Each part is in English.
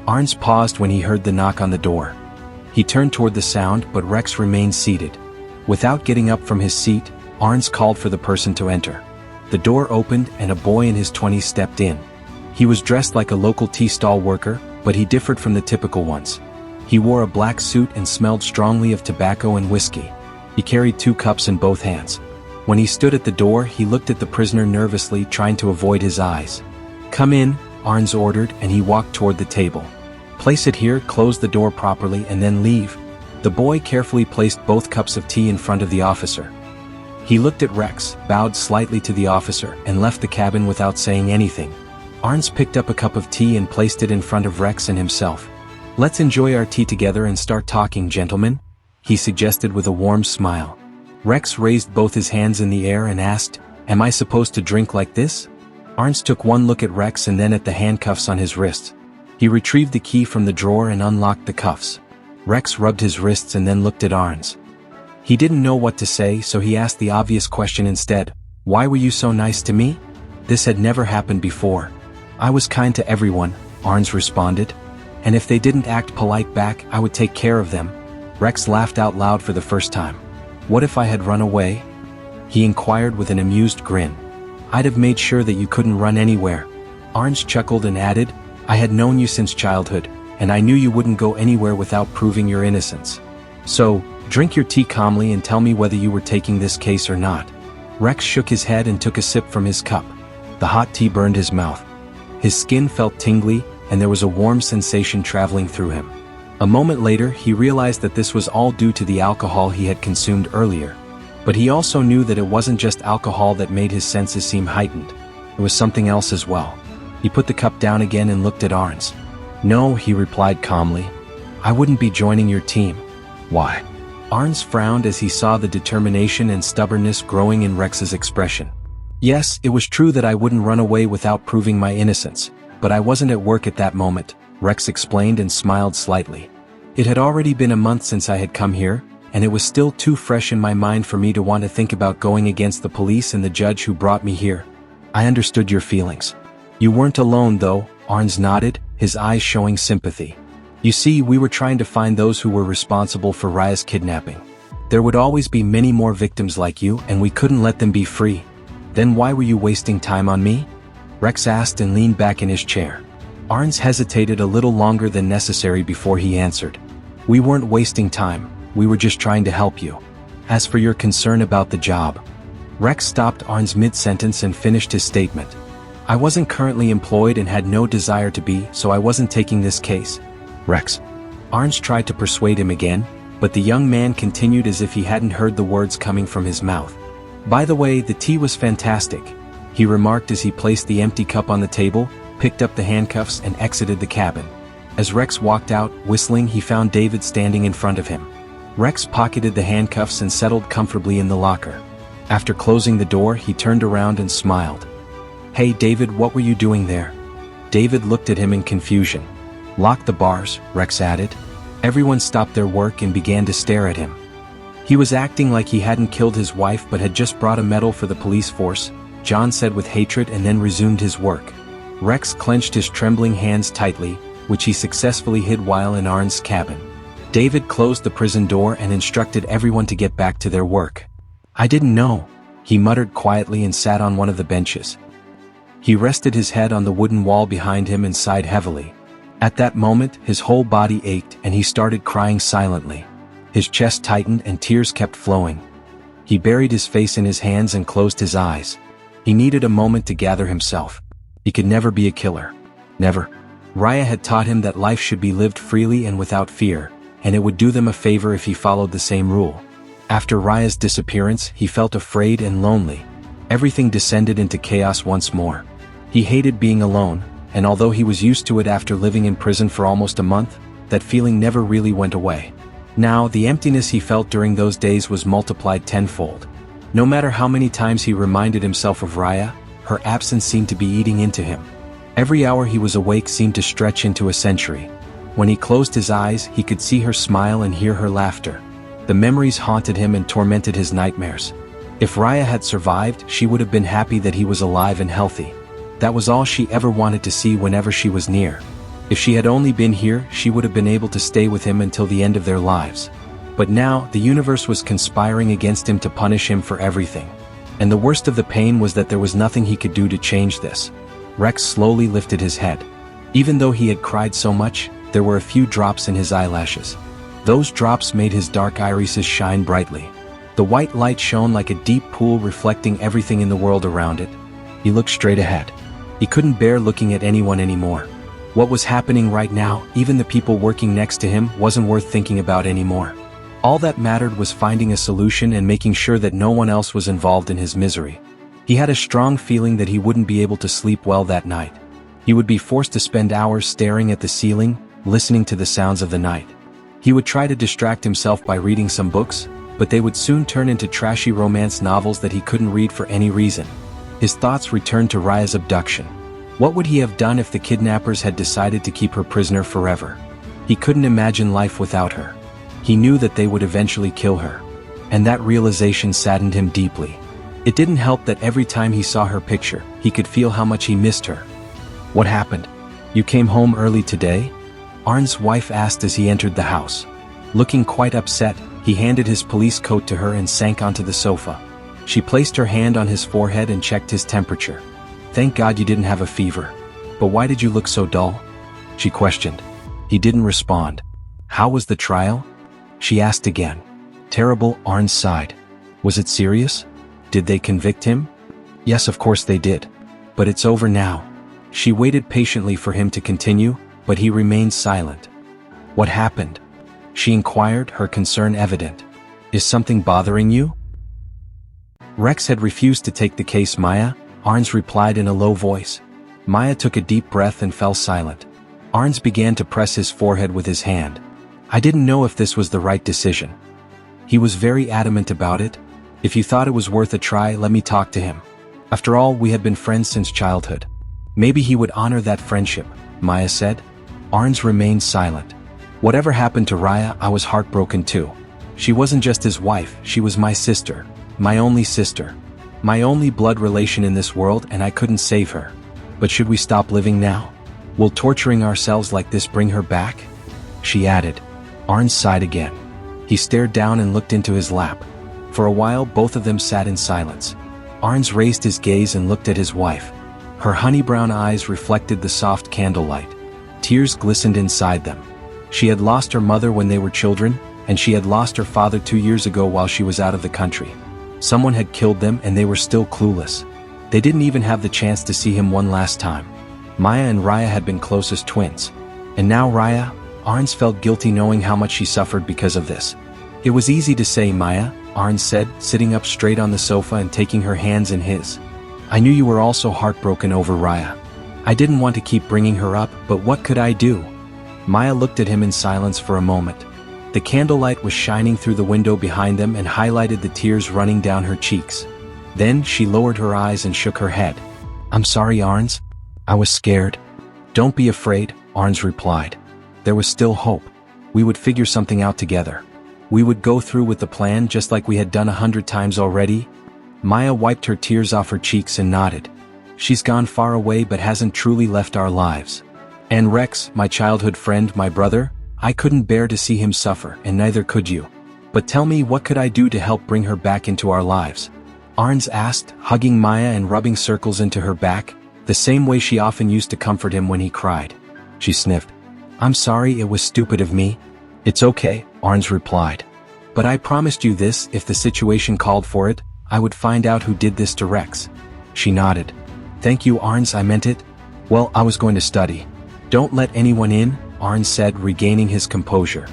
Arnz paused when he heard the knock on the door. He turned toward the sound, but Rex remained seated. Without getting up from his seat, Arnz called for the person to enter. The door opened and a boy in his 20s stepped in. He was dressed like a local tea stall worker, but he differed from the typical ones. He wore a black suit and smelled strongly of tobacco and whiskey. He carried 2 cups in both hands. When he stood at the door, he looked at the prisoner nervously, trying to avoid his eyes. "Come in," Arnz ordered, and he walked toward the table. "Place it here, close the door properly, and then leave." The boy carefully placed both cups of tea in front of the officer. He looked at Rex, bowed slightly to the officer, and left the cabin without saying anything. Arnz picked up a cup of tea and placed it in front of Rex and himself. "Let's enjoy our tea together and start talking, gentlemen," he suggested with a warm smile. Rex raised both his hands in the air and asked, "Am I supposed to drink like this?" Arnz took one look at Rex and then at the handcuffs on his wrists. He retrieved the key from the drawer and unlocked the cuffs. Rex rubbed his wrists and then looked at Arnz. He didn't know what to say, so he asked the obvious question instead. "Why were you so nice to me?" This had never happened before. "I was kind to everyone," Arnz responded. "And if they didn't act polite back, I would take care of them." Rex laughed out loud for the first time. "What if I had run away?" he inquired with an amused grin. "I'd have made sure that you couldn't run anywhere." Arnz chuckled and added, "I had known you since childhood, and I knew you wouldn't go anywhere without proving your innocence. So, drink your tea calmly and tell me whether you were taking this case or not." Rex shook his head and took a sip from his cup. The hot tea burned his mouth. His skin felt tingly, and there was a warm sensation traveling through him. A moment later, he realized that this was all due to the alcohol he had consumed earlier. But he also knew that it wasn't just alcohol that made his senses seem heightened. It was something else as well. He put the cup down again and looked at Arnz. "No," he replied calmly. "I wouldn't be joining your team." "Why?" Arnz frowned as he saw the determination and stubbornness growing in Rex's expression. "Yes, it was true that I wouldn't run away without proving my innocence, but I wasn't at work at that moment," Rex explained and smiled slightly. "It had already been a month since I had come here, and it was still too fresh in my mind for me to want to think about going against the police and the judge who brought me here. I understood your feelings." "You weren't alone though," Arnz nodded, his eyes showing sympathy. "You see, we were trying to find those who were responsible for Raya's kidnapping. There would always be many more victims like you, and we couldn't let them be free." "Then why were you wasting time on me?" Rex asked and leaned back in his chair. Arnz hesitated a little longer than necessary before he answered. "We weren't wasting time, we were just trying to help you. As for your concern about the job..." Rex stopped Arnz mid-sentence and finished his statement. "I wasn't currently employed and had no desire to be, so I wasn't taking this case." "Rex." Arnz tried to persuade him again, but the young man continued as if he hadn't heard the words coming from his mouth. "By the way, the tea was fantastic," he remarked as he placed the empty cup on the table, picked up the handcuffs and exited the cabin. As Rex walked out, whistling, he found David standing in front of him. Rex pocketed the handcuffs and settled comfortably in the locker. After closing the door, he turned around and smiled. "Hey David, what were you doing there?" David looked at him in confusion. "Lock the bars," Rex added. Everyone stopped their work and began to stare at him. He was acting like he hadn't killed his wife but had just brought a medal for the police force, John said with hatred, and then resumed his work. Rex clenched his trembling hands tightly, which he successfully hid while in Arnz's cabin. David closed the prison door and instructed everyone to get back to their work. "I didn't know," he muttered quietly and sat on one of the benches. He rested his head on the wooden wall behind him and sighed heavily. At that moment, his whole body ached and he started crying silently. His chest tightened and tears kept flowing. He buried his face in his hands and closed his eyes. He needed a moment to gather himself. He could never be a killer. Never. Raya had taught him that life should be lived freely and without fear, and it would do them a favor if he followed the same rule. After Raya's disappearance, he felt afraid and lonely. Everything descended into chaos once more. He hated being alone, and although he was used to it after living in prison for almost a month, that feeling never really went away. Now, the emptiness he felt during those days was multiplied tenfold. No matter how many times he reminded himself of Raya, her absence seemed to be eating into him. Every hour he was awake seemed to stretch into a century. When he closed his eyes, he could see her smile and hear her laughter. The memories haunted him and tormented his nightmares. If Raya had survived, she would have been happy that he was alive and healthy. That was all she ever wanted to see whenever she was near. If she had only been here, she would have been able to stay with him until the end of their lives. But now, the universe was conspiring against him to punish him for everything. And the worst of the pain was that there was nothing he could do to change this. Rex slowly lifted his head. Even though he had cried so much, there were a few drops in his eyelashes. Those drops made his dark irises shine brightly. The white light shone like a deep pool reflecting everything in the world around it. He looked straight ahead. He couldn't bear looking at anyone anymore. What was happening right now, even the people working next to him, wasn't worth thinking about anymore. All that mattered was finding a solution and making sure that no one else was involved in his misery. He had a strong feeling that he wouldn't be able to sleep well that night. He would be forced to spend hours staring at the ceiling, listening to the sounds of the night. He would try to distract himself by reading some books, but they would soon turn into trashy romance novels that he couldn't read for any reason. His thoughts returned to Raya's abduction. What would he have done if the kidnappers had decided to keep her prisoner forever? He couldn't imagine life without her. He knew that they would eventually kill her. And that realization saddened him deeply. It didn't help that every time he saw her picture, he could feel how much he missed her. What happened? You came home early today? Arnz's wife asked as he entered the house. Looking quite upset, he handed his police coat to her and sank onto the sofa. She placed her hand on his forehead and checked his temperature. Thank God you didn't have a fever. But why did you look so dull? She questioned. He didn't respond. How was the trial? She asked again. Terrible, Arnz sighed. Was it serious? Did they convict him? Yes, of course they did. But it's over now. She waited patiently for him to continue, but he remained silent. What happened? She inquired, her concern evident. Is something bothering you? Rex had refused to take the case, Maya, Arnz replied in a low voice. Maya took a deep breath and fell silent. Arnz began to press his forehead with his hand. I didn't know if this was the right decision. He was very adamant about it. If you thought it was worth a try, let me talk to him. After all, we had been friends since childhood. Maybe he would honor that friendship, Maya said. Arnz remained silent. Whatever happened to Raya, I was heartbroken too. She wasn't just his wife, she was my sister. My only sister. My only blood relation in this world, and I couldn't save her. But should we stop living now? Will torturing ourselves like this bring her back? She added. Arnz sighed again. He stared down and looked into his lap. For a while, both of them sat in silence. Arnz raised his gaze and looked at his wife. Her honey-brown eyes reflected the soft candlelight. Tears glistened inside them. She had lost her mother when they were children, and she had lost her father 2 years ago while she was out of the country. Someone had killed them and they were still clueless. They didn't even have the chance to see him one last time. Maya and Raya had been close as twins. And now Raya, Arnz felt guilty knowing how much she suffered because of this. It was easy to say, Maya, Arnz said, sitting up straight on the sofa and taking her hands in his. I knew you were also heartbroken over Raya. I didn't want to keep bringing her up, but what could I do? Maya looked at him in silence for a moment. The candlelight was shining through the window behind them and highlighted the tears running down her cheeks. Then she lowered her eyes and shook her head. I'm sorry, Arnz. I was scared. Don't be afraid, Arnz replied. There was still hope. We would figure something out together. We would go through with the plan just like we had done 100 times already. Maya wiped her tears off her cheeks and nodded. She's gone far away but hasn't truly left our lives. And Rex, my childhood friend, my brother, I couldn't bear to see him suffer, and neither could you. But tell me, what could I do to help bring her back into our lives? Arnz asked, hugging Maya and rubbing circles into her back, the same way she often used to comfort him when he cried. She sniffed. I'm sorry, it was stupid of me. It's okay, Arnz replied. But I promised you this, if the situation called for it, I would find out who did this to Rex. She nodded. Thank you, Arnz, I meant it. Well, I was going to study. Don't let anyone in, Arnz said, regaining his composure.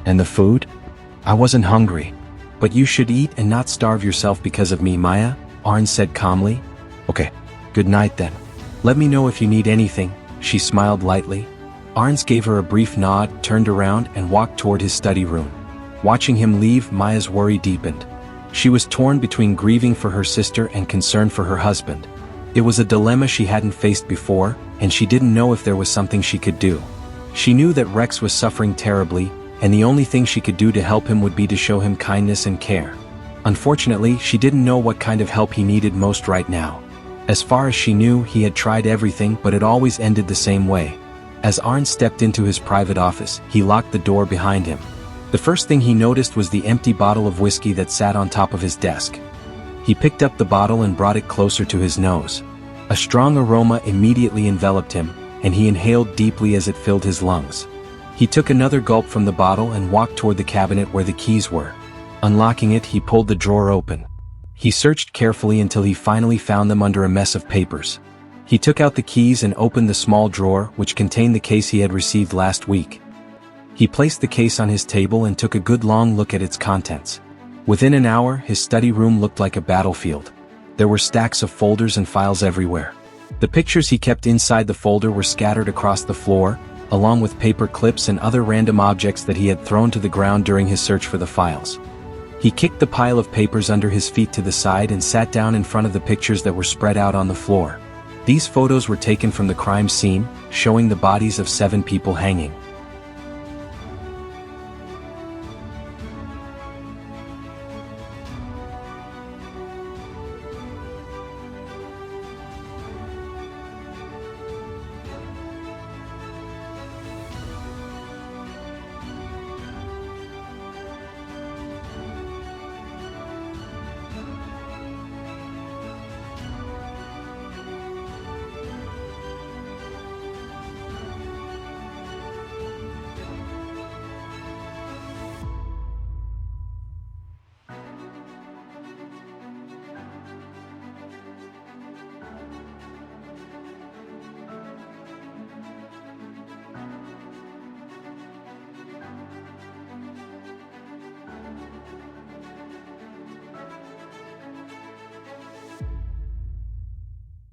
And the food? I wasn't hungry. But you should eat and not starve yourself because of me, Maya, Arnz said calmly. Okay, good night then. Let me know if you need anything, she smiled lightly. Arnz gave her a brief nod, turned around and walked toward his study room. Watching him leave, Maya's worry deepened. She was torn between grieving for her sister and concern for her husband. It was a dilemma she hadn't faced before, and she didn't know if there was something she could do. She knew that Rex was suffering terribly, and the only thing she could do to help him would be to show him kindness and care. Unfortunately, she didn't know what kind of help he needed most right now. As far as she knew, he had tried everything, but it always ended the same way. As Arnz stepped into his private office, he locked the door behind him. The first thing he noticed was the empty bottle of whiskey that sat on top of his desk. He picked up the bottle and brought it closer to his nose. A strong aroma immediately enveloped him, and he inhaled deeply as it filled his lungs. He took another gulp from the bottle and walked toward the cabinet where the keys were. Unlocking it, he pulled the drawer open. He searched carefully until he finally found them under a mess of papers. He took out the keys and opened the small drawer which contained the case he had received last week. He placed the case on his table and took a good long look at its contents. Within an hour, his study room looked like a battlefield. There were stacks of folders and files everywhere. The pictures he kept inside the folder were scattered across the floor, along with paper clips and other random objects that he had thrown to the ground during his search for the files. He kicked the pile of papers under his feet to the side and sat down in front of the pictures that were spread out on the floor. These photos were taken from the crime scene, showing the bodies of 7 people hanging.